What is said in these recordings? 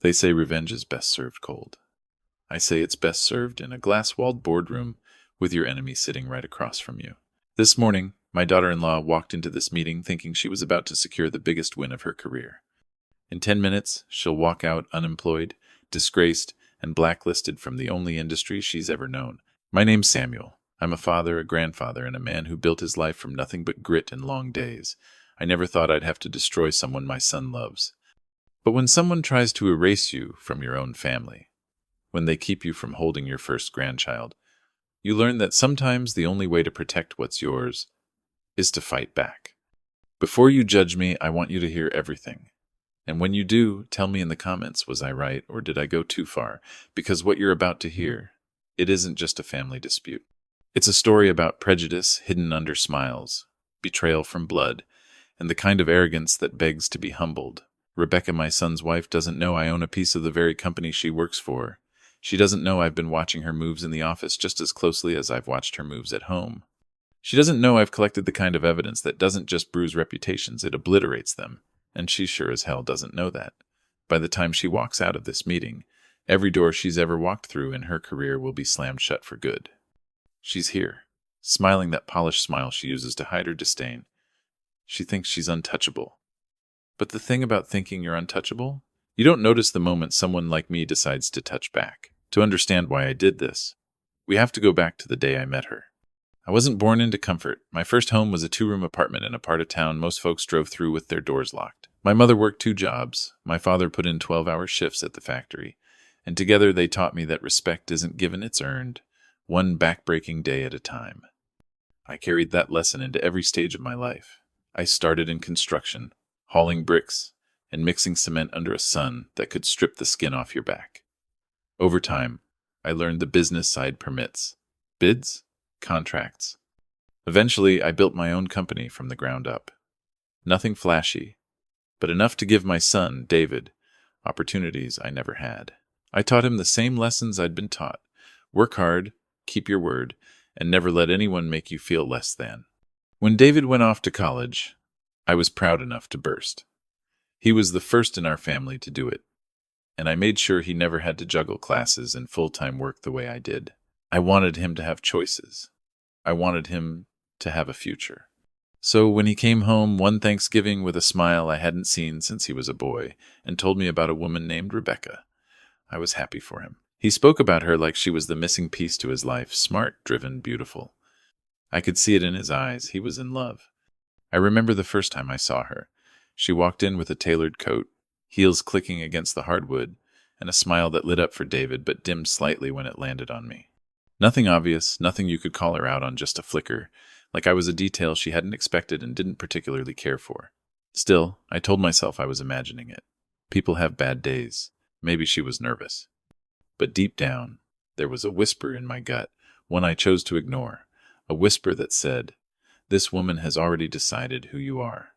They say revenge is best served cold. I say it's best served in a glass-walled boardroom with your enemy sitting right across from you. This morning, my daughter-in-law walked into this meeting thinking she was about to secure the biggest win of her career. In 10 minutes, she'll walk out unemployed, disgraced, and blacklisted from the only industry she's ever known. My name's Samuel. I'm a father, a grandfather, and a man who built his life from nothing but grit and long days. I never thought I'd have to destroy someone my son loves. But when someone tries to erase you from your own family, when they keep you from holding your first grandchild, you learn that sometimes the only way to protect what's yours is to fight back. Before you judge me, I want you to hear everything. And when you do, tell me in the comments, was I right or did I go too far? Because what you're about to hear, it isn't just a family dispute. It's a story about prejudice hidden under smiles, betrayal from blood, and the kind of arrogance that begs to be humbled. Rebecca, my son's wife, doesn't know I own a piece of the very company she works for. She doesn't know I've been watching her moves in the office just as closely as I've watched her moves at home. She doesn't know I've collected the kind of evidence that doesn't just bruise reputations, it obliterates them. And she sure as hell doesn't know that. By the time she walks out of this meeting, every door she's ever walked through in her career will be slammed shut for good. She's here, smiling that polished smile she uses to hide her disdain. She thinks she's untouchable. But the thing about thinking you're untouchable, you don't notice the moment someone like me decides to touch back. To understand why I did this, we have to go back to the day I met her. I wasn't born into comfort. My first home was a 2-room apartment in a part of town most folks drove through with their doors locked. My mother worked 2 jobs. My father put in 12-hour shifts at the factory. And together they taught me that respect isn't given, it's earned, one back-breaking day at a time. I carried that lesson into every stage of my life. I started in construction, hauling bricks, and mixing cement under a sun that could strip the skin off your back. Over time, I learned the business side permits, bids, contracts. Eventually, I built my own company from the ground up. Nothing flashy, but enough to give my son, David, opportunities I never had. I taught him the same lessons I'd been taught. Work hard, keep your word, and never let anyone make you feel less than. When David went off to college, I was proud enough to burst. He was the first in our family to do it, and I made sure he never had to juggle classes and full-time work the way I did. I wanted him to have choices. I wanted him to have a future. So when he came home one Thanksgiving with a smile I hadn't seen since he was a boy and told me about a woman named Rebecca, I was happy for him. He spoke about her like she was the missing piece to his life, smart, driven, beautiful. I could see it in his eyes. He was in love. I remember the first time I saw her. She walked in with a tailored coat, heels clicking against the hardwood, and a smile that lit up for David but dimmed slightly when it landed on me. Nothing obvious, nothing you could call her out on, just a flicker, like I was a detail she hadn't expected and didn't particularly care for. Still, I told myself I was imagining it. People have bad days. Maybe she was nervous. But deep down, there was a whisper in my gut, one I chose to ignore, a whisper that said, "This woman has already decided who you are."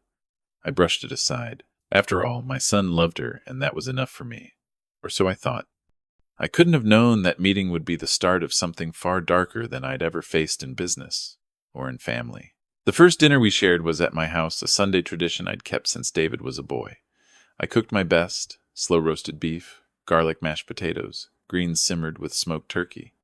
I brushed it aside. After all, my son loved her, and that was enough for me. Or so I thought. I couldn't have known that meeting would be the start of something far darker than I'd ever faced in business or in family. The first dinner we shared was at my house, a Sunday tradition I'd kept since David was a boy. I cooked my best, slow-roasted beef, garlic mashed potatoes, greens simmered with smoked turkey.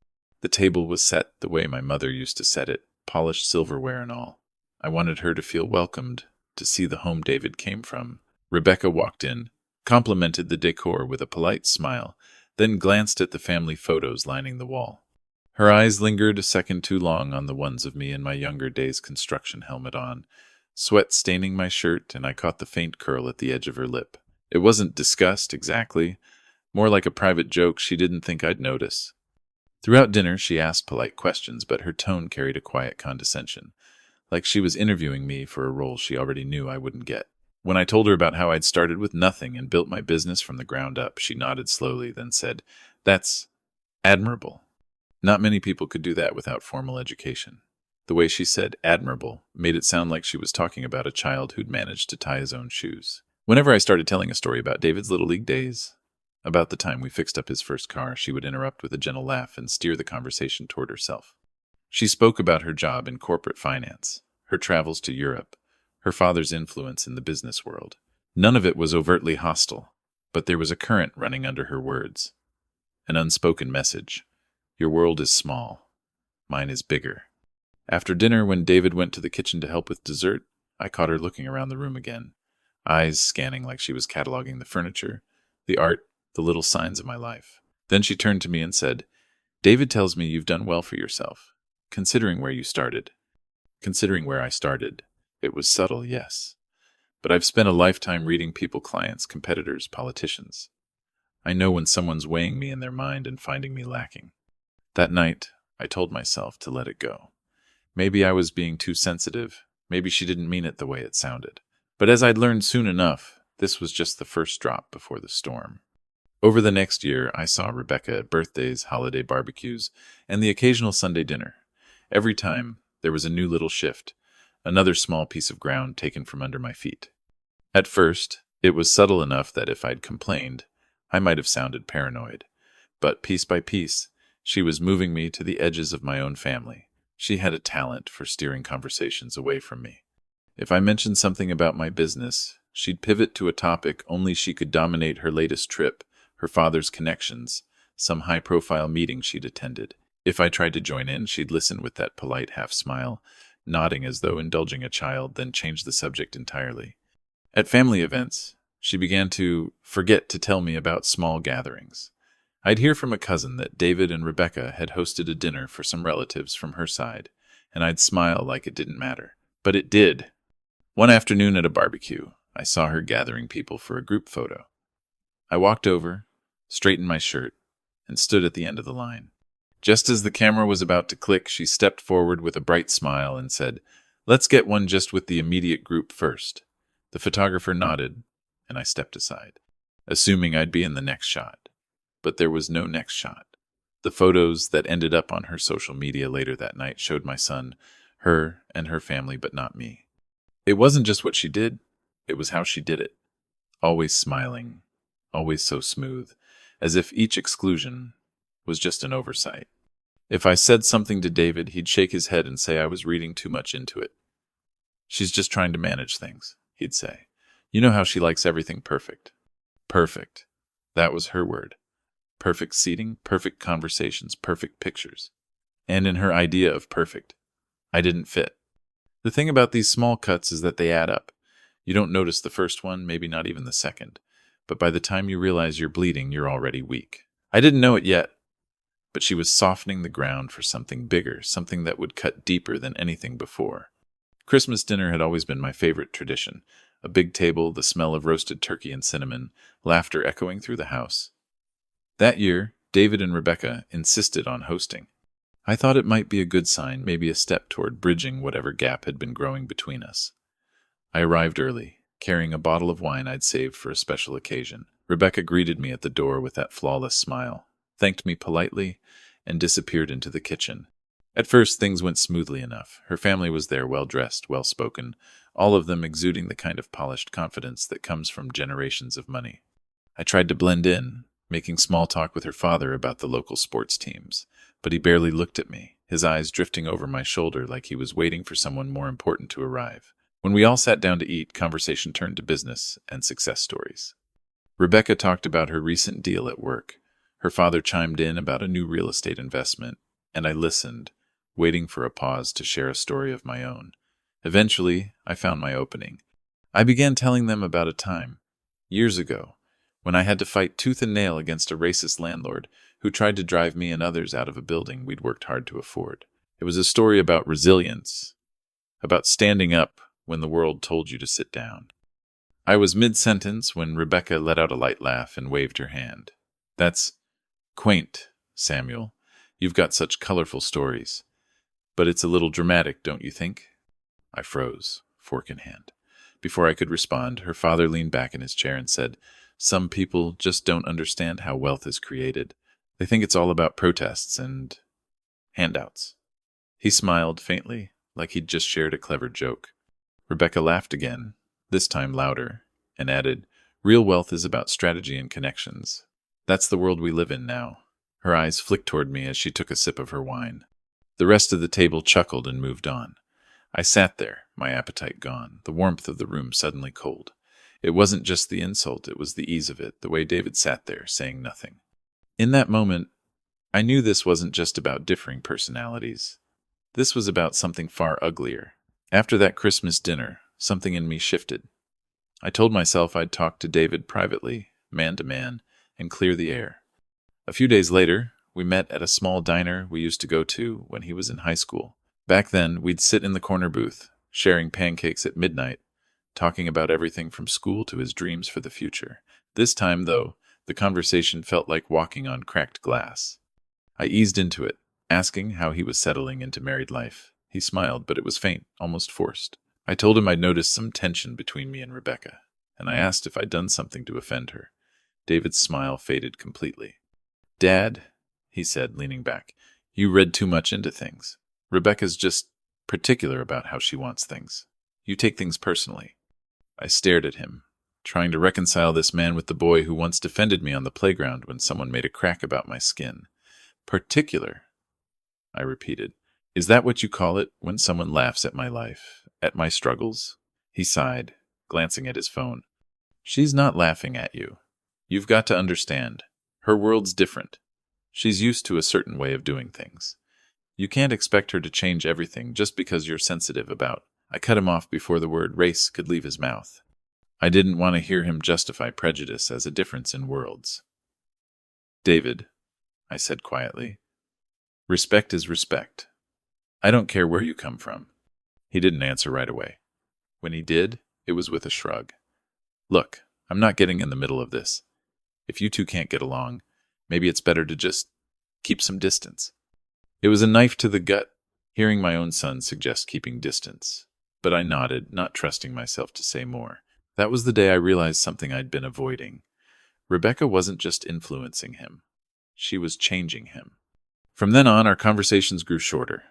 The table was set the way my mother used to set it, polished silverware and all. I wanted her to feel welcomed, to see the home David came from. Rebecca walked in, complimented the decor with a polite smile, then glanced at the family photos lining the wall. Her eyes lingered a second too long on the ones of me in my younger days, construction helmet on, sweat staining my shirt, and I caught the faint curl at the edge of her lip. It wasn't disgust, exactly, more like a private joke she didn't think I'd notice. Throughout dinner, she asked polite questions, but her tone carried a quiet condescension, like she was interviewing me for a role she already knew I wouldn't get. When I told her about how I'd started with nothing and built my business from the ground up, she nodded slowly, then said, "That's admirable. Not many people could do that without formal education." The way she said admirable made it sound like she was talking about a child who'd managed to tie his own shoes. Whenever I started telling a story about David's Little League days, about the time we fixed up his first car, she would interrupt with a gentle laugh and steer the conversation toward herself. She spoke about her job in corporate finance, her travels to Europe, her father's influence in the business world. None of it was overtly hostile. but there was a current running under her words. An unspoken message. Your world is small. Mine is bigger. After dinner, when David went to the kitchen to help with dessert, I caught her looking around the room again, eyes scanning like she was cataloging the furniture, the art, the little signs of my life. Then she turned to me and said, David tells me you've done well for yourself, considering where you started. Considering where I started. It was subtle, yes. But I've spent a lifetime reading people, clients, competitors, politicians. I know when someone's weighing me in their mind and finding me lacking. That night, I told myself to let it go. Maybe I was being too sensitive. Maybe she didn't mean it the way it sounded. But as I'd learned soon enough, this was just the first drop before the storm. Over the next year, I saw Rebecca at birthdays, holiday barbecues, and the occasional Sunday dinner. Every time, there was a new little shift, another small piece of ground taken from under my feet. At first, it was subtle enough that if I'd complained, I might have sounded paranoid. But piece by piece, she was moving me to the edges of my own family. She had a talent for steering conversations away from me. If I mentioned something about my business, she'd pivot to a topic only she could dominate: her latest trip, her father's connections, some high-profile meeting she'd attended. If I tried to join in, she'd listen with that polite half-smile, nodding as though indulging a child, then change the subject entirely. At family events, she began to forget to tell me about small gatherings. I'd hear from a cousin that David and Rebecca had hosted a dinner for some relatives from her side, and I'd smile like it didn't matter. But it did. One afternoon at a barbecue, I saw her gathering people for a group photo. I walked over, straightened my shirt, and stood at the end of the line. Just as the camera was about to click, she stepped forward with a bright smile and said, "Let's get one just with the immediate group first." The photographer nodded, and I stepped aside, assuming I'd be in the next shot. But there was no next shot. The photos that ended up on her social media later that night showed my son, her, and her family, but not me. It wasn't just what she did, it was how she did it. Always smiling, always so smooth, as if each exclusion was just an oversight. If I said something to David, he'd shake his head and say I was reading too much into it. "She's just trying to manage things," he'd say. "You know how she likes everything perfect." Perfect. That was her word. Perfect seating, perfect conversations, perfect pictures. And in her idea of perfect, I didn't fit. The thing about these small cuts is that they add up. You don't notice the first one, maybe not even the second. But by the time you realize you're bleeding, you're already weak. I didn't know it yet, but she was softening the ground for something bigger, something that would cut deeper than anything before. Christmas dinner had always been my favorite tradition. A big table, the smell of roasted turkey and cinnamon, laughter echoing through the house. That year, David and Rebecca insisted on hosting. I thought it might be a good sign, maybe a step toward bridging whatever gap had been growing between us. I arrived early, carrying a bottle of wine I'd saved for a special occasion. Rebecca greeted me at the door with that flawless smile, thanked me politely, and disappeared into the kitchen. At first, things went smoothly enough. Her family was there, well-dressed, well-spoken, all of them exuding the kind of polished confidence that comes from generations of money. I tried to blend in, making small talk with her father about the local sports teams, but he barely looked at me, his eyes drifting over my shoulder like he was waiting for someone more important to arrive. When we all sat down to eat, conversation turned to business and success stories. Rebecca talked about her recent deal at work. Her father chimed in about a new real estate investment, and I listened, waiting for a pause to share a story of my own. Eventually, I found my opening. I began telling them about a time, years ago, when I had to fight tooth and nail against a racist landlord who tried to drive me and others out of a building we'd worked hard to afford. It was a story about resilience, about standing up when the world told you to sit down. I was mid-sentence when Rebecca let out a light laugh and waved her hand. "That's quaint, Samuel. You've got such colorful stories. But it's a little dramatic, don't you think?" I froze, fork in hand. Before I could respond, her father leaned back in his chair and said, "Some people just don't understand how wealth is created. They think it's all about protests and handouts." He smiled faintly, like he'd just shared a clever joke. Rebecca laughed again, this time louder, and added, "Real wealth is about strategy and connections. That's the world we live in now." Her eyes flicked toward me as she took a sip of her wine. The rest of the table chuckled and moved on. I sat there, my appetite gone, the warmth of the room suddenly cold. It wasn't just the insult, it was the ease of it, the way David sat there, saying nothing. In that moment, I knew this wasn't just about differing personalities. This was about something far uglier. After that Christmas dinner, something in me shifted. I told myself I'd talk to David privately, man to man, and clear the air. A few days later, we met at a small diner we used to go to when he was in high school. Back then, we'd sit in the corner booth, sharing pancakes at midnight, talking about everything from school to his dreams for the future. This time, though, the conversation felt like walking on cracked glass. I eased into it, asking how he was settling into married life. He smiled, but it was faint, almost forced. I told him I'd noticed some tension between me and Rebecca, and I asked if I'd done something to offend her. David's smile faded completely. "Dad," he said, leaning back, "you read too much into things. Rebecca's just particular about how she wants things. You take things personally." I stared at him, trying to reconcile this man with the boy who once defended me on the playground when someone made a crack about my skin. "Particular," I repeated. "Is that what you call it when someone laughs at my life, at my struggles?" He sighed, glancing at his phone. "She's not laughing at you. You've got to understand. Her world's different. She's used to a certain way of doing things. You can't expect her to change everything just because you're sensitive about." I cut him off before the word race could leave his mouth. I didn't want to hear him justify prejudice as a difference in worlds. "David," I said quietly, "respect is respect. I don't care where you come from." He didn't answer right away. When he did, it was with a shrug. "Look, I'm not getting in the middle of this. If you two can't get along, maybe it's better to just keep some distance." It was a knife to the gut, hearing my own son suggest keeping distance. But I nodded, not trusting myself to say more. That was the day I realized something I'd been avoiding. Rebecca wasn't just influencing him. She was changing him. From then on, our conversations grew shorter.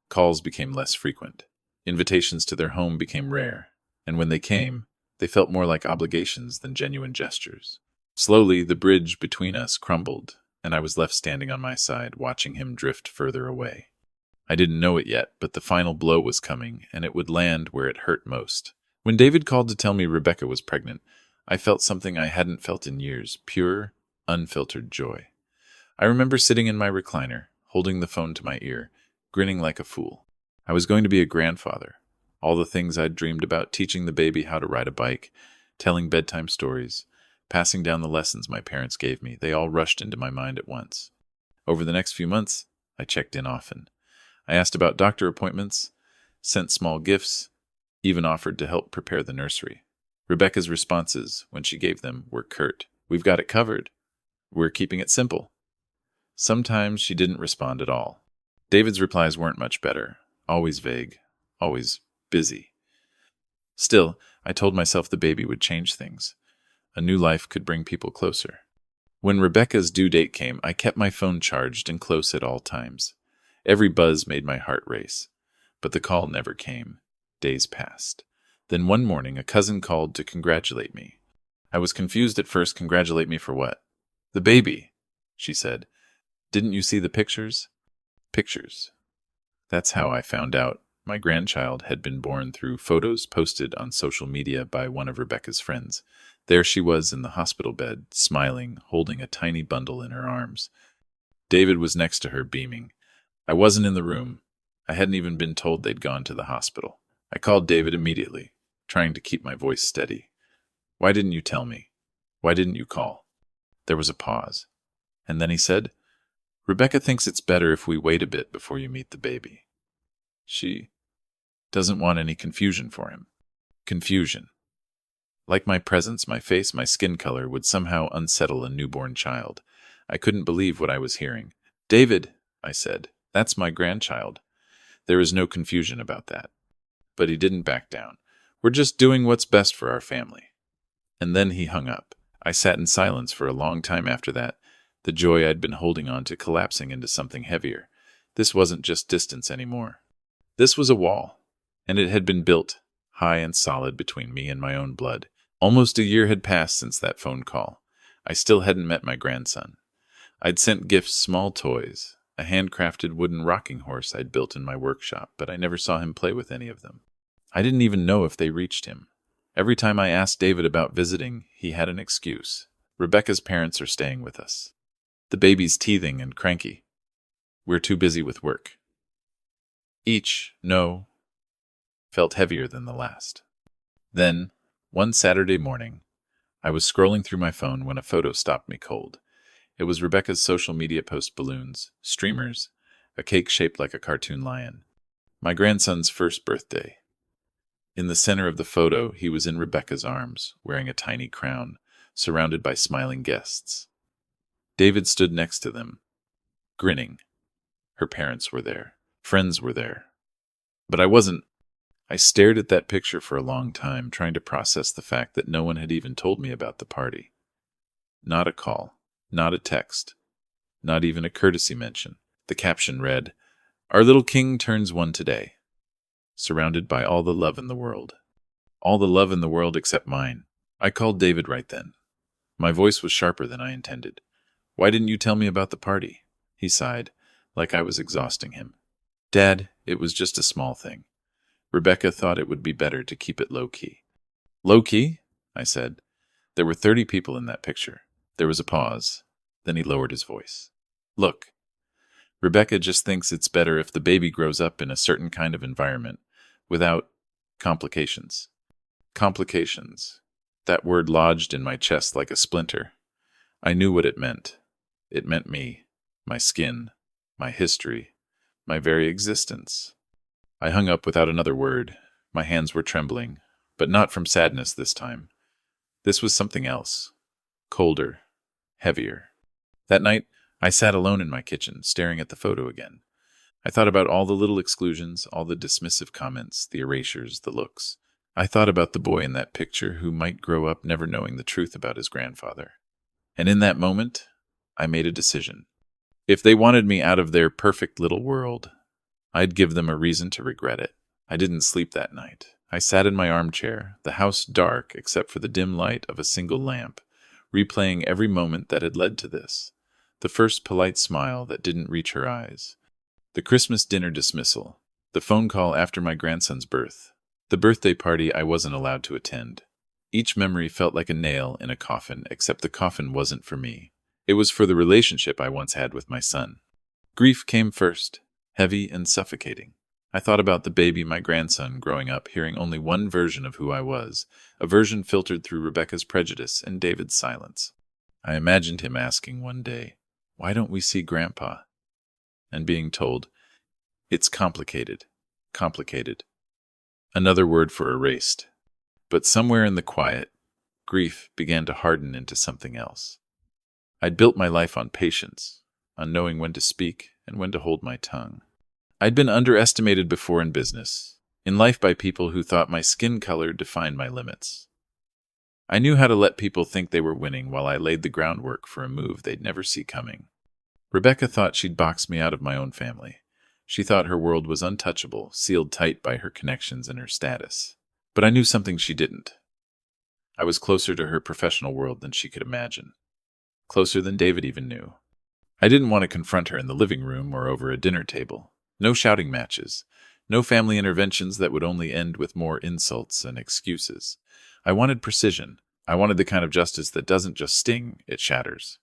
Calls became less frequent. Invitations to their home became rare. And when they came, they felt more like obligations than genuine gestures. Slowly, the bridge between us crumbled, and I was left standing on my side, watching him drift further away. I didn't know it yet, but the final blow was coming, and it would land where it hurt most. When David called to tell me Rebecca was pregnant, I felt something I hadn't felt in years, pure, unfiltered joy. I remember sitting in my recliner, holding the phone to my ear, grinning like a fool. I was going to be a grandfather. All the things I'd dreamed about, teaching the baby how to ride a bike, telling bedtime stories, passing down the lessons my parents gave me, they all rushed into my mind at once. Over the next few months, I checked in often. I asked about doctor appointments, sent small gifts, even offered to help prepare the nursery. Rebecca's responses, when she gave them, were curt. "We've got it covered. We're keeping it simple." Sometimes she didn't respond at all. David's replies weren't much better, always vague, always busy. Still, I told myself the baby would change things. A new life could bring people closer. When Rebecca's due date came, I kept my phone charged and close at all times. Every buzz made my heart race, but the call never came. Days passed. Then one morning, a cousin called to congratulate me. I was confused at first. Congratulate me for what? "The baby," she said. "Didn't you see the pictures?" Pictures. That's how I found out my grandchild had been born, through photos posted on social media by one of Rebecca's friends. There she was in the hospital bed, smiling, holding a tiny bundle in her arms. David was next to her, beaming. I wasn't in the room. I hadn't even been told they'd gone to the hospital. I called David immediately, trying to keep my voice steady. "Why didn't you tell me? Why didn't you call?" There was a pause. And then he said, "Rebecca thinks it's better if we wait a bit before you meet the baby. She doesn't want any confusion for him." Confusion. Like my presence, my face, my skin color would somehow unsettle a newborn child. I couldn't believe what I was hearing. "David," I said, "that's my grandchild. There is no confusion about that." But he didn't back down. "We're just doing what's best for our family." And then he hung up. I sat in silence for a long time after that, the joy I'd been holding on to collapsing into something heavier. This wasn't just distance anymore. This was a wall, and it had been built, high and solid, between me and my own blood. Almost a year had passed since that phone call. I still hadn't met my grandson. I'd sent gifts, small toys, a handcrafted wooden rocking horse I'd built in my workshop, but I never saw him play with any of them. I didn't even know if they reached him. Every time I asked David about visiting, he had an excuse. Rebecca's parents are staying with us. The baby's teething and cranky. We're too busy with work. Each no felt heavier than the last. Then, one Saturday morning, I was scrolling through my phone when a photo stopped me cold. It was Rebecca's social media post balloons, streamers, a cake shaped like a cartoon lion. My grandson's first birthday. In the center of the photo, he was in Rebecca's arms, wearing a tiny crown, surrounded by smiling guests. David stood next to them, grinning. Her parents were there. Friends were there. But I wasn't. I stared at that picture for a long time, trying to process the fact that no one had even told me about the party. Not a call, not a text, not even a courtesy mention. The caption read, "Our little king turns 1 today. Surrounded by all the love in the world. All the love in the world except mine." I called David right then. My voice was sharper than I intended. "Why didn't you tell me about the party?" He sighed, like I was exhausting him. "Dad, it was just a small thing. Rebecca thought it would be better to keep it low-key." "Low-key?" I said. "There were 30 people in that picture." There was a pause. Then he lowered his voice. "Look, Rebecca just thinks it's better if the baby grows up in a certain kind of environment, without complications." Complications. That word lodged in my chest like a splinter. I knew what it meant. It meant me, my skin, my history, my very existence. I hung up without another word. My hands were trembling, but not from sadness this time. This was something else. Colder. Heavier. That night, I sat alone in my kitchen, staring at the photo again. I thought about all the little exclusions, all the dismissive comments, the erasures, the looks. I thought about the boy in that picture who might grow up never knowing the truth about his grandfather. And in that moment, I made a decision. If they wanted me out of their perfect little world, I'd give them a reason to regret it. I didn't sleep that night. I sat in my armchair, the house dark except for the dim light of a single lamp, replaying every moment that had led to this. The first polite smile that didn't reach her eyes. The Christmas dinner dismissal. The phone call after my grandson's birth. The birthday party I wasn't allowed to attend. Each memory felt like a nail in a coffin, except the coffin wasn't for me. It was for the relationship I once had with my son. Grief came first, heavy and suffocating. I thought about the baby, my grandson, growing up, hearing only one version of who I was, a version filtered through Rebecca's prejudice and David's silence. I imagined him asking one day, "Why don't we see Grandpa?" And being told, "It's complicated, complicated." Another word for erased. But somewhere in the quiet, grief began to harden into something else. I'd built my life on patience, on knowing when to speak and when to hold my tongue. I'd been underestimated before in business, in life by people who thought my skin color defined my limits. I knew how to let people think they were winning while I laid the groundwork for a move they'd never see coming. Rebecca thought she'd box me out of my own family. She thought her world was untouchable, sealed tight by her connections and her status. But I knew something she didn't. I was closer to her professional world than she could imagine. Closer than David even knew. I didn't want to confront her in the living room or over a dinner table. No shouting matches. No family interventions that would only end with more insults and excuses. I wanted precision. I wanted the kind of justice that doesn't just sting, it shatters.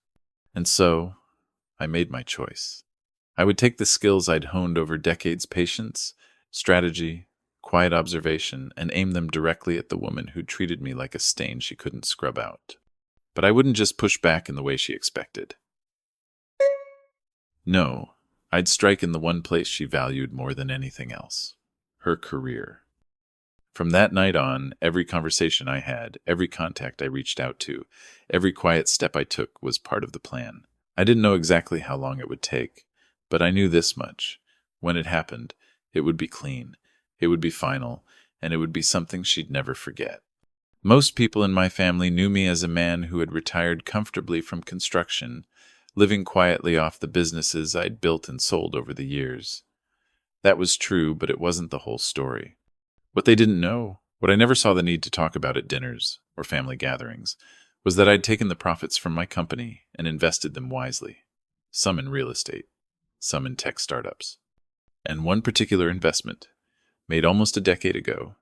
And so, I made my choice. I would take the skills I'd honed over decades, patience, strategy, quiet observation, and aim them directly at the woman who treated me like a stain she couldn't scrub out. But I wouldn't just push back in the way she expected. No, I'd strike in the one place she valued more than anything else. Her career. From that night on, every conversation I had, every contact I reached out to, every quiet step I took was part of the plan. I didn't know exactly how long it would take, but I knew this much. When it happened, it would be clean, it would be final, and it would be something she'd never forget. Most people in my family knew me as a man who had retired comfortably from construction, living quietly off the businesses I'd built and sold over the years. That was true, but it wasn't the whole story. What they didn't know, what I never saw the need to talk about at dinners or family gatherings, was that I'd taken the profits from my company and invested them wisely. Some in real estate, some in tech startups. And one particular investment, made almost a decade ago,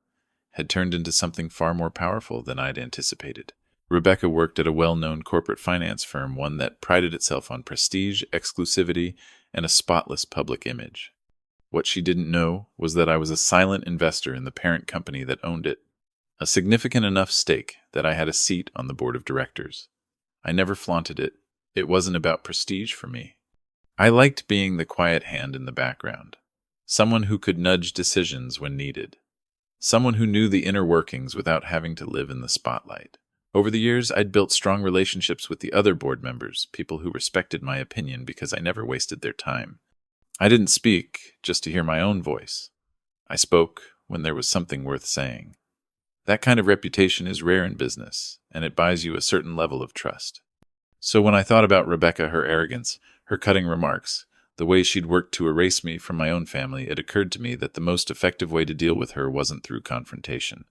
had turned into something far more powerful than I'd anticipated. Rebecca worked at a well-known corporate finance firm, one that prided itself on prestige, exclusivity, and a spotless public image. What she didn't know was that I was a silent investor in the parent company that owned it, a significant enough stake that I had a seat on the board of directors. I never flaunted it. It wasn't about prestige for me. I liked being the quiet hand in the background, someone who could nudge decisions when needed, someone who knew the inner workings without having to live in the spotlight. Over the years, I'd built strong relationships with the other board members, people who respected my opinion because I never wasted their time. I didn't speak just to hear my own voice. I spoke when there was something worth saying. That kind of reputation is rare in business, and it buys you a certain level of trust. So when I thought about Rebecca, her arrogance, her cutting remarks, the way she'd worked to erase me from my own family, it occurred to me that the most effective way to deal with her wasn't through confrontation.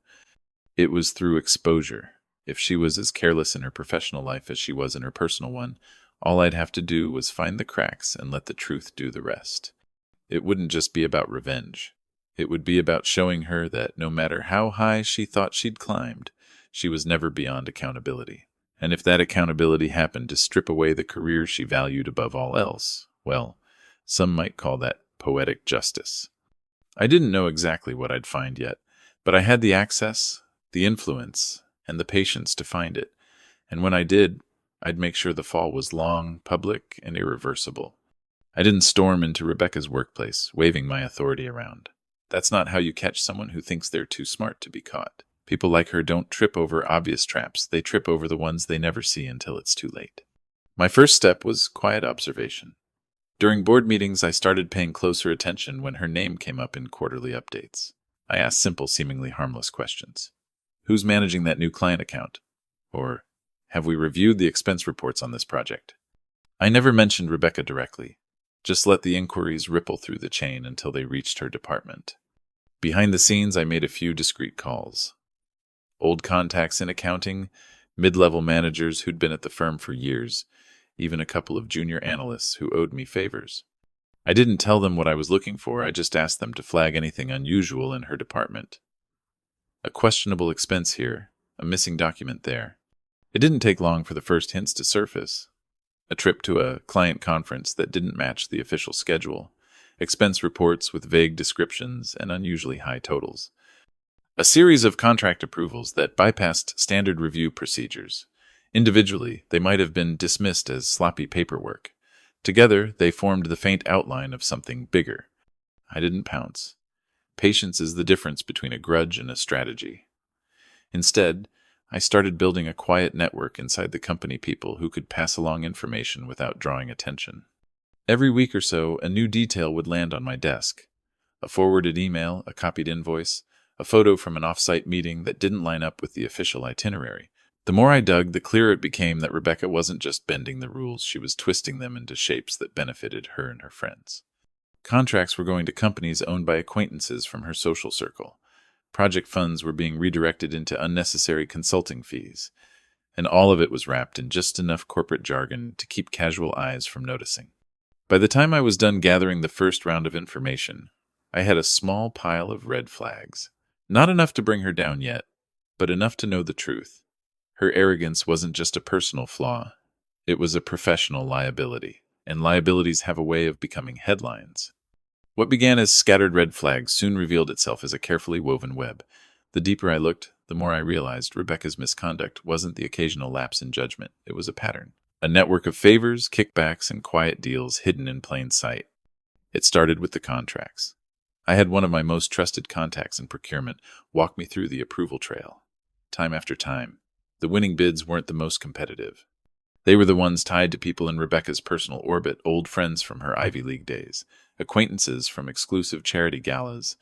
It was through exposure. If she was as careless in her professional life as she was in her personal one, all I'd have to do was find the cracks and let the truth do the rest. It wouldn't just be about revenge. It would be about showing her that no matter how high she thought she'd climbed, she was never beyond accountability. And if that accountability happened to strip away the career she valued above all else, well, some might call that poetic justice. I didn't know exactly what I'd find yet, but I had the access, the influence, and the patience to find it. And when I did, I'd make sure the fall was long, public, and irreversible. I didn't storm into Rebecca's workplace, waving my authority around. That's not how you catch someone who thinks they're too smart to be caught. People like her don't trip over obvious traps. They trip over the ones they never see until it's too late. My first step was quiet observation. During board meetings, I started paying closer attention when her name came up in quarterly updates. I asked simple, seemingly harmless questions. Who's managing that new client account? Or, have we reviewed the expense reports on this project? I never mentioned Rebecca directly, just let the inquiries ripple through the chain until they reached her department. Behind the scenes, I made a few discreet calls. Old contacts in accounting, mid-level managers who'd been at the firm for years, even a couple of junior analysts who owed me favors. I didn't tell them what I was looking for, I just asked them to flag anything unusual in her department. A questionable expense here, a missing document there. It didn't take long for the first hints to surface. A trip to a client conference that didn't match the official schedule, expense reports with vague descriptions and unusually high totals. A series of contract approvals that bypassed standard review procedures. Individually, they might have been dismissed as sloppy paperwork. Together, they formed the faint outline of something bigger. I didn't pounce. Patience is the difference between a grudge and a strategy. Instead, I started building a quiet network inside the company, people who could pass along information without drawing attention. Every week or so, a new detail would land on my desk. A forwarded email, a copied invoice, a photo from an off-site meeting that didn't line up with the official itinerary. The more I dug, the clearer it became that Rebecca wasn't just bending the rules, she was twisting them into shapes that benefited her and her friends. Contracts were going to companies owned by acquaintances from her social circle. Project funds were being redirected into unnecessary consulting fees, and all of it was wrapped in just enough corporate jargon to keep casual eyes from noticing. By the time I was done gathering the first round of information, I had a small pile of red flags. Not enough to bring her down yet, but enough to know the truth. Her arrogance wasn't just a personal flaw, it was a professional liability, and liabilities have a way of becoming headlines. What began as scattered red flags soon revealed itself as a carefully woven web. The deeper I looked, the more I realized Rebecca's misconduct wasn't the occasional lapse in judgment, it was a pattern. A network of favors, kickbacks, and quiet deals hidden in plain sight. It started with the contracts. I had one of my most trusted contacts in procurement walk me through the approval trail. Time after time, the winning bids weren't the most competitive. They were the ones tied to people in Rebecca's personal orbit, old friends from her Ivy League days, acquaintances from exclusive charity galas,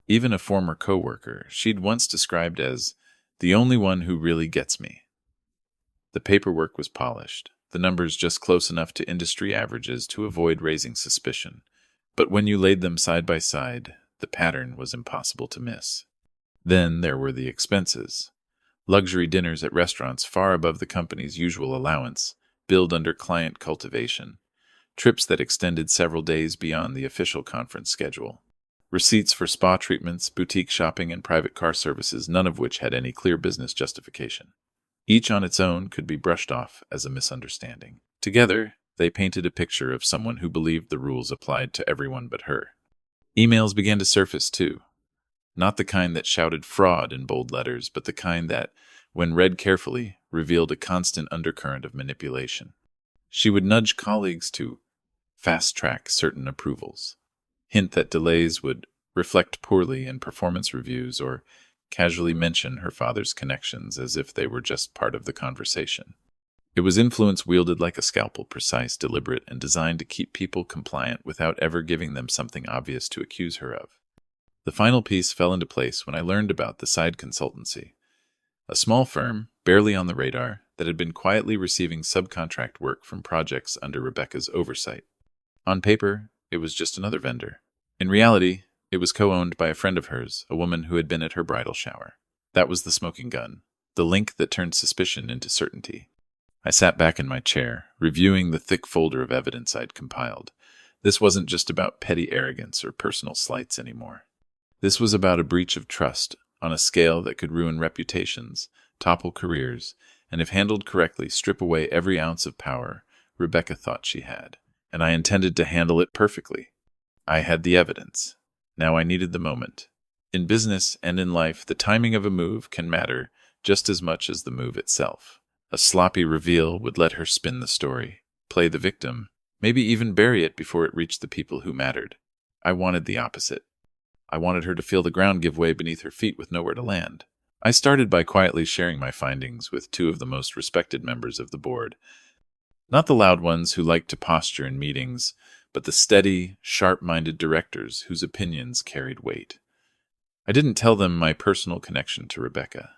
even a former coworker she'd once described as the only one who really gets me. The paperwork was polished, the numbers just close enough to industry averages to avoid raising suspicion. But when you laid them side by side, the pattern was impossible to miss. Then there were the expenses. Luxury dinners at restaurants far above the company's usual allowance, billed under client cultivation. Trips that extended several days beyond the official conference schedule. Receipts for spa treatments, boutique shopping, and private car services, none of which had any clear business justification. Each on its own could be brushed off as a misunderstanding. Together, they painted a picture of someone who believed the rules applied to everyone but her. Emails began to surface, too. Not the kind that shouted fraud in bold letters, but the kind that, when read carefully, revealed a constant undercurrent of manipulation. She would nudge colleagues to fast-track certain approvals, hint that delays would reflect poorly in performance reviews, or casually mention her father's connections as if they were just part of the conversation. It was influence wielded like a scalpel, precise, deliberate, and designed to keep people compliant without ever giving them something obvious to accuse her of. The final piece fell into place when I learned about the side consultancy, a small firm, barely on the radar, that had been quietly receiving subcontract work from projects under Rebecca's oversight. On paper, it was just another vendor. In reality, it was co-owned by a friend of hers, a woman who had been at her bridal shower. That was the smoking gun, the link that turned suspicion into certainty. I sat back in my chair, reviewing the thick folder of evidence I'd compiled. This wasn't just about petty arrogance or personal slights anymore. This was about a breach of trust on a scale that could ruin reputations, topple careers, and if handled correctly, strip away every ounce of power Rebecca thought she had. And I intended to handle it perfectly. I had the evidence. Now I needed the moment. In business and in life, the timing of a move can matter just as much as the move itself. A sloppy reveal would let her spin the story, play the victim, maybe even bury it before it reached the people who mattered. I wanted the opposite. I wanted her to feel the ground give way beneath her feet with nowhere to land. I started by quietly sharing my findings with two of the most respected members of the board. Not the loud ones who liked to posture in meetings, but the steady, sharp-minded directors whose opinions carried weight. I didn't tell them my personal connection to Rebecca.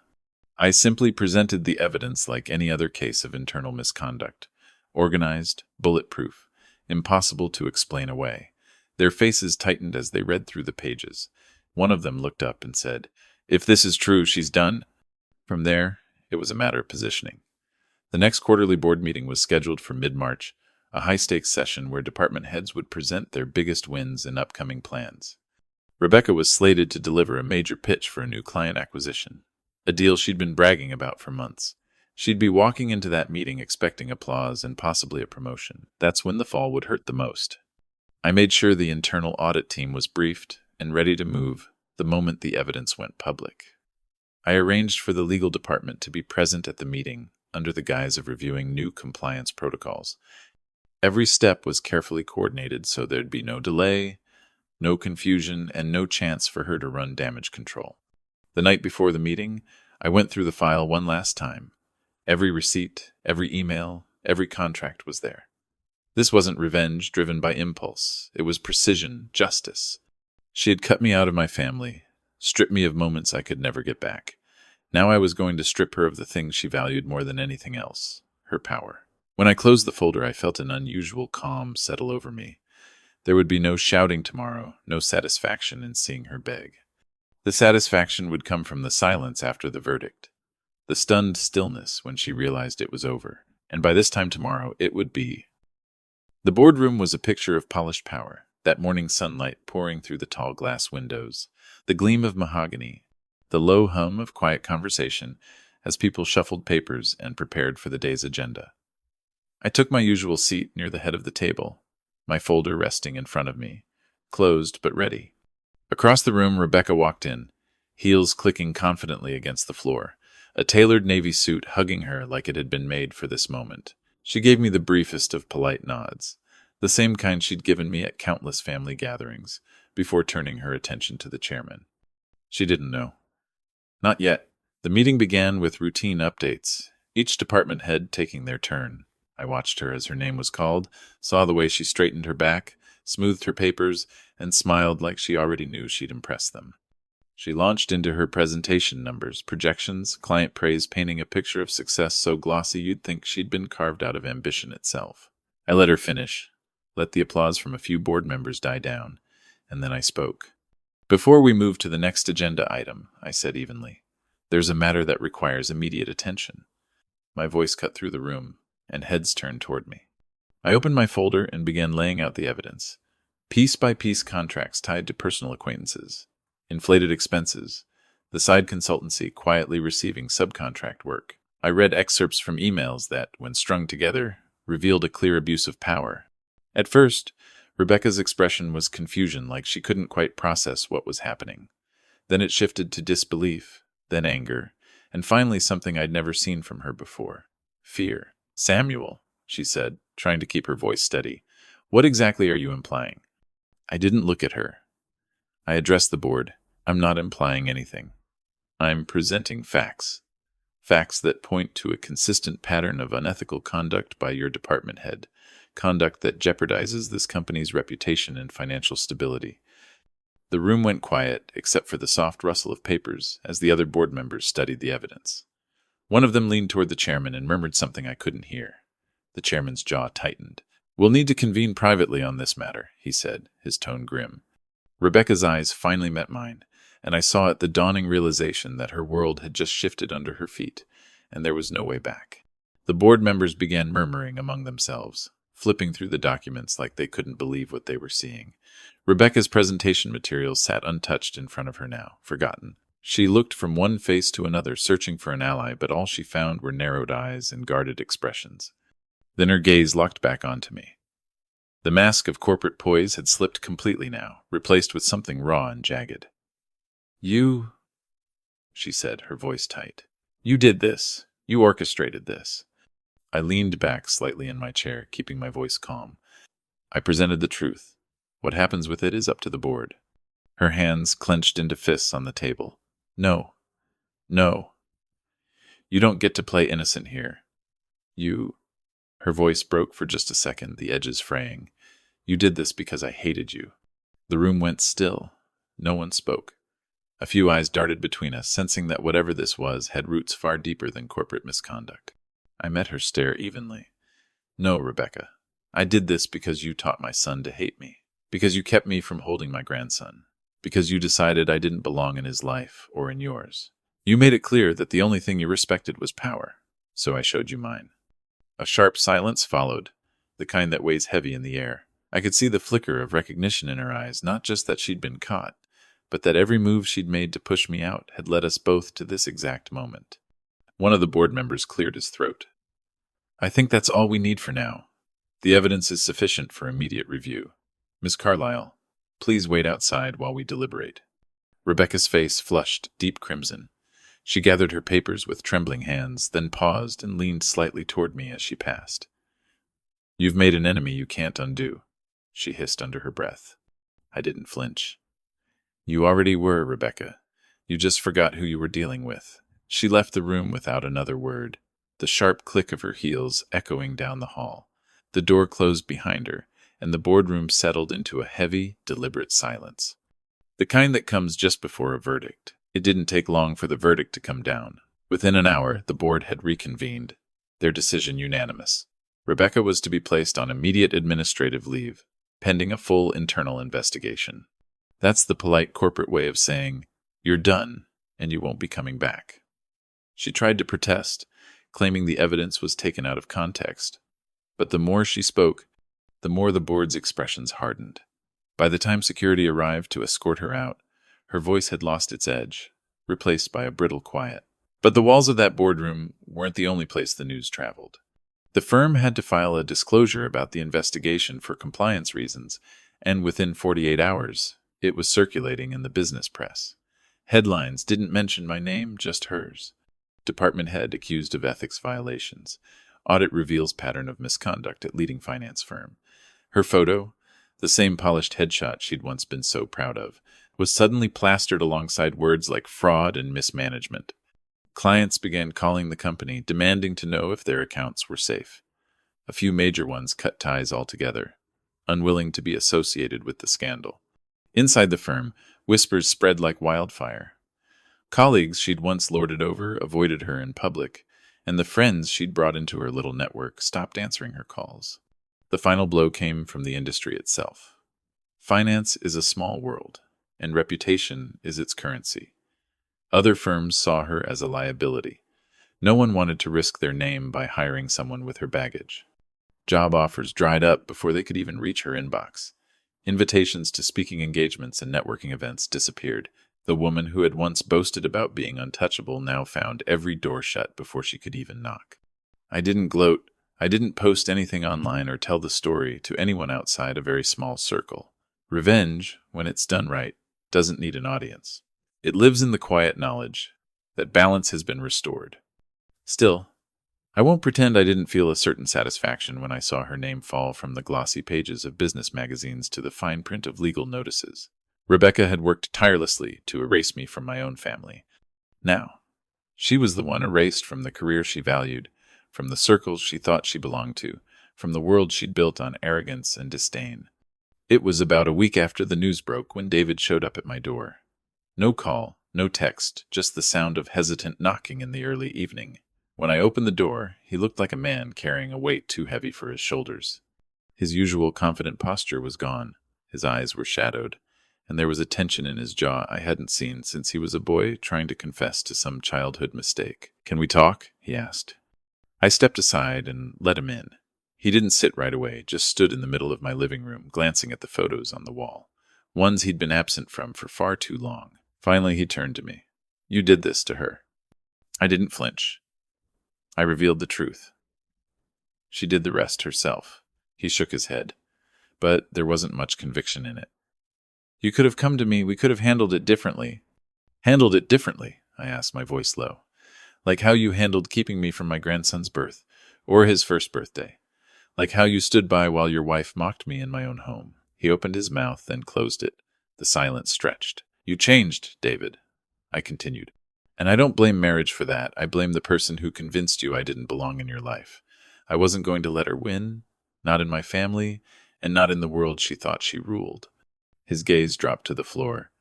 I simply presented the evidence like any other case of internal misconduct. Organized, bulletproof, impossible to explain away. Their faces tightened as they read through the pages. One of them looked up and said, "If this is true, she's done." From there, it was a matter of positioning. The next quarterly board meeting was scheduled for mid-March, a high-stakes session where department heads would present their biggest wins and upcoming plans. Rebecca was slated to deliver a major pitch for a new client acquisition, a deal she'd been bragging about for months. She'd be walking into that meeting expecting applause and possibly a promotion. That's when the fall would hurt the most. I made sure the internal audit team was briefed and ready to move the moment the evidence went public. I arranged for the legal department to be present at the meeting under the guise of reviewing new compliance protocols. Every step was carefully coordinated so there'd be no delay, no confusion, and no chance for her to run damage control. The night before the meeting, I went through the file one last time. Every receipt, every email, every contract was there. This wasn't revenge driven by impulse. It was precision, justice. She had cut me out of my family, stripped me of moments I could never get back. Now I was going to strip her of the thing she valued more than anything else, her power. When I closed the folder, I felt an unusual calm settle over me. There would be no shouting tomorrow, no satisfaction in seeing her beg. The satisfaction would come from the silence after the verdict, the stunned stillness when she realized it was over, and by this time tomorrow it would be. The boardroom was a picture of polished power, that morning sunlight pouring through the tall glass windows, the gleam of mahogany, the low hum of quiet conversation as people shuffled papers and prepared for the day's agenda. I took my usual seat near the head of the table, my folder resting in front of me, closed but ready. Across the room, Rebecca walked in, heels clicking confidently against the floor, a tailored navy suit hugging her like it had been made for this moment. She gave me the briefest of polite nods, the same kind she'd given me at countless family gatherings, before turning her attention to the chairman. She didn't know. Not yet. The meeting began with routine updates, each department head taking their turn. I watched her as her name was called, saw the way she straightened her back, smoothed her papers, and smiled like she already knew she'd impress them. She launched into her presentation numbers, projections, client praise, painting a picture of success so glossy you'd think she'd been carved out of ambition itself. I let her finish, let the applause from a few board members die down, and then I spoke. "Before we move to the next agenda item," I said evenly, "there's a matter that requires immediate attention." My voice cut through the room, and heads turned toward me. I opened my folder and began laying out the evidence. Piece-by-piece contracts tied to personal acquaintances, inflated expenses, the side consultancy quietly receiving subcontract work. I read excerpts from emails that, when strung together, revealed a clear abuse of power. At first, Rebecca's expression was confusion, like she couldn't quite process what was happening. Then it shifted to disbelief, then anger, and finally something I'd never seen from her before: fear. "Samuel," she said, trying to keep her voice steady, "what exactly are you implying?" I didn't look at her. I addressed the board. "I'm not implying anything. I'm presenting facts. Facts that point to a consistent pattern of unethical conduct by your department head, conduct that jeopardizes this company's reputation and financial stability." The room went quiet, except for the soft rustle of papers, as the other board members studied the evidence. One of them leaned toward the chairman and murmured something I couldn't hear. The chairman's jaw tightened. "We'll need to convene privately on this matter," he said, his tone grim. Rebecca's eyes finally met mine, and I saw at the dawning realization that her world had just shifted under her feet, and there was no way back. The board members began murmuring among themselves, flipping through the documents like they couldn't believe what they were seeing. Rebecca's presentation materials sat untouched in front of her now, forgotten. She looked from one face to another, searching for an ally, but all she found were narrowed eyes and guarded expressions. Then her gaze locked back onto me. The mask of corporate poise had slipped completely now, replaced with something raw and jagged. "You," she said, her voice tight. "You did this. You orchestrated this." I leaned back slightly in my chair, keeping my voice calm. I presented the truth. What happens with it is up to the board. Her hands clenched into fists on the table. "No. No. You don't get to play innocent here. You—" Her voice broke for just a second, the edges fraying. "You did this because I hated you." The room went still. No one spoke. A few eyes darted between us, sensing that whatever this was had roots far deeper than corporate misconduct. I met her stare evenly. "No, Rebecca. I did this because you taught my son to hate me. Because you kept me from holding my grandson. Because you decided I didn't belong in his life or in yours. You made it clear that the only thing you respected was power, so I showed you mine." A sharp silence followed, the kind that weighs heavy in the air. I could see the flicker of recognition in her eyes, not just that she'd been caught, but that every move she'd made to push me out had led us both to this exact moment. One of the board members cleared his throat. "I think that's all we need for now. The evidence is sufficient for immediate review. Miss Carlyle, please wait outside while we deliberate." Rebecca's face flushed deep crimson. She gathered her papers with trembling hands, then paused and leaned slightly toward me as she passed. "You've made an enemy you can't undo," she hissed under her breath. I didn't flinch. "You already were, Rebecca. You just forgot who you were dealing with." She left the room without another word, the sharp click of her heels echoing down the hall. The door closed behind her, and the boardroom settled into a heavy, deliberate silence. The kind that comes just before a verdict. It didn't take long for the verdict to come down. Within an hour, the board had reconvened, their decision unanimous. Rebecca was to be placed on immediate administrative leave, pending a full internal investigation. That's the polite corporate way of saying, "You're done, and you won't be coming back." She tried to protest, claiming the evidence was taken out of context. But the more she spoke, the more the board's expressions hardened. By the time security arrived to escort her out, her voice had lost its edge, replaced by a brittle quiet. But the walls of that boardroom weren't the only place the news traveled. The firm had to file a disclosure about the investigation for compliance reasons, and within 48 hours, it was circulating in the business press. Headlines didn't mention my name, just hers. Department head accused of ethics violations. Audit reveals pattern of misconduct at leading finance firm. Her photo, the same polished headshot she'd once been so proud of, was suddenly plastered alongside words like fraud and mismanagement. Clients began calling the company, demanding to know if their accounts were safe. A few major ones cut ties altogether, unwilling to be associated with the scandal. Inside the firm, whispers spread like wildfire. Colleagues she'd once lorded over avoided her in public, and the friends she'd brought into her little network stopped answering her calls. The final blow came from the industry itself. Finance is a small world, and reputation is its currency. Other firms saw her as a liability. No one wanted to risk their name by hiring someone with her baggage. Job offers dried up before they could even reach her inbox. Invitations to speaking engagements and networking events disappeared. The woman who had once boasted about being untouchable now found every door shut before she could even knock. I didn't gloat. I didn't post anything online or tell the story to anyone outside a very small circle. Revenge, when it's done right, doesn't need an audience. It lives in the quiet knowledge that balance has been restored. Still, I won't pretend I didn't feel a certain satisfaction when I saw her name fall from the glossy pages of business magazines to the fine print of legal notices. Rebecca had worked tirelessly to erase me from my own family. Now, she was the one erased from the career she valued, from the circles she thought she belonged to, from the world she'd built on arrogance and disdain. It was about a week after the news broke when David showed up at my door. No call, no text, just the sound of hesitant knocking in the early evening. When I opened the door, he looked like a man carrying a weight too heavy for his shoulders. His usual confident posture was gone. His eyes were shadowed, and there was a tension in his jaw I hadn't seen since he was a boy trying to confess to some childhood mistake. "Can we talk?" he asked. I stepped aside and let him in. He didn't sit right away, just stood in the middle of my living room, glancing at the photos on the wall, ones he'd been absent from for far too long. Finally, he turned to me. "You did this to her." I didn't flinch. I revealed the truth. "She did the rest herself." He shook his head, but there wasn't much conviction in it. "You could have come to me. We could have handled it differently." "Handled it differently?" I asked, my voice low. "Like how you handled keeping me from my grandson's birth, or his first birthday. Like how you stood by while your wife mocked me in my own home." He opened his mouth, then closed it. The silence stretched. "You changed, David," I continued. "And I don't blame marriage for that. I blame the person who convinced you I didn't belong in your life. I wasn't going to let her win, not in my family, and not in the world she thought she ruled." His gaze dropped to the floor.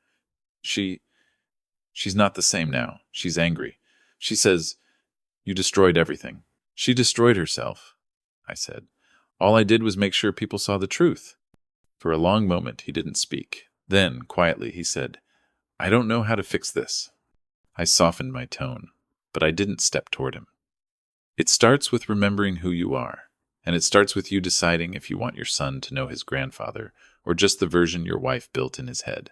She's not the same now. She's angry. She says, you destroyed everything." "She destroyed herself," I said. "All I did was make sure people saw the truth." For a long moment he didn't speak. Then, quietly, he said, "I don't know how to fix this." I softened my tone, but I didn't step toward him. "It starts with remembering who you are, and it starts with you deciding if you want your son to know his grandfather or just the version your wife built in his head."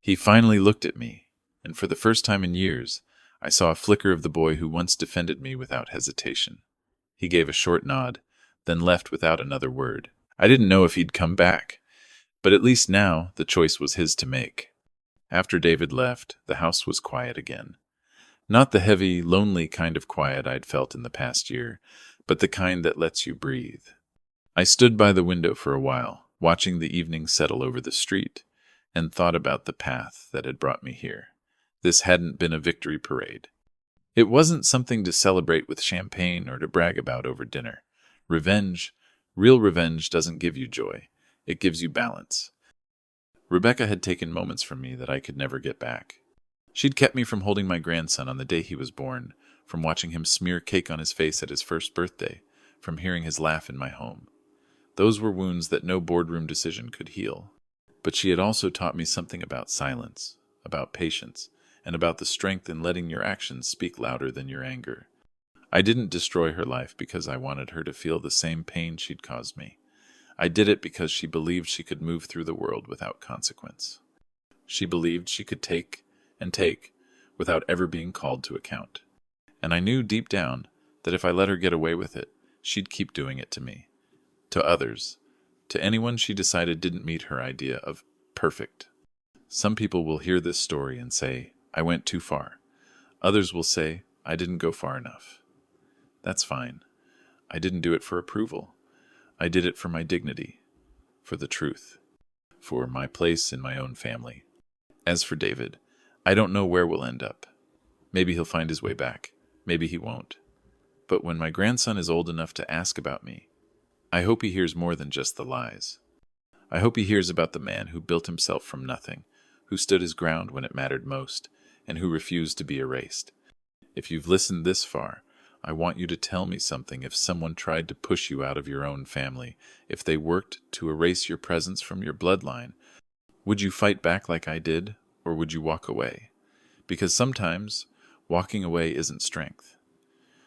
He finally looked at me, and for the first time in years, I saw a flicker of the boy who once defended me without hesitation. He gave a short nod, then left without another word. I didn't know if he'd come back, but at least now the choice was his to make. After David left, the house was quiet again. Not the heavy, lonely kind of quiet I'd felt in the past year, but the kind that lets you breathe. I stood by the window for a while, watching the evening settle over the street, and thought about the path that had brought me here. This hadn't been a victory parade. It wasn't something to celebrate with champagne or to brag about over dinner. Revenge, real revenge, doesn't give you joy. It gives you balance. Rebecca had taken moments from me that I could never get back. She'd kept me from holding my grandson on the day he was born, from watching him smear cake on his face at his first birthday, from hearing his laugh in my home. Those were wounds that no boardroom decision could heal. But she had also taught me something about silence, about patience, and about the strength in letting your actions speak louder than your anger. I didn't destroy her life because I wanted her to feel the same pain she'd caused me. I did it because she believed she could move through the world without consequence. She believed she could take and take without ever being called to account. And I knew deep down that if I let her get away with it, she'd keep doing it to me, to others, to anyone she decided didn't meet her idea of perfect. Some people will hear this story and say, I went too far. Others will say, I didn't go far enough. That's fine. I didn't do it for approval. I did it for my dignity, for the truth, for my place in my own family. As for David, I don't know where we'll end up. Maybe he'll find his way back. Maybe he won't. But when my grandson is old enough to ask about me, I hope he hears more than just the lies. I hope he hears about the man who built himself from nothing, who stood his ground when it mattered most, and who refused to be erased. If you've listened this far, I want you to tell me something if someone tried to push you out of your own family, if they worked to erase your presence from your bloodline. Would you fight back like I did, or would you walk away? Because sometimes walking away isn't strength.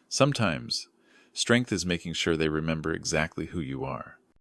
Sometimes strength is making sure they remember exactly who you are.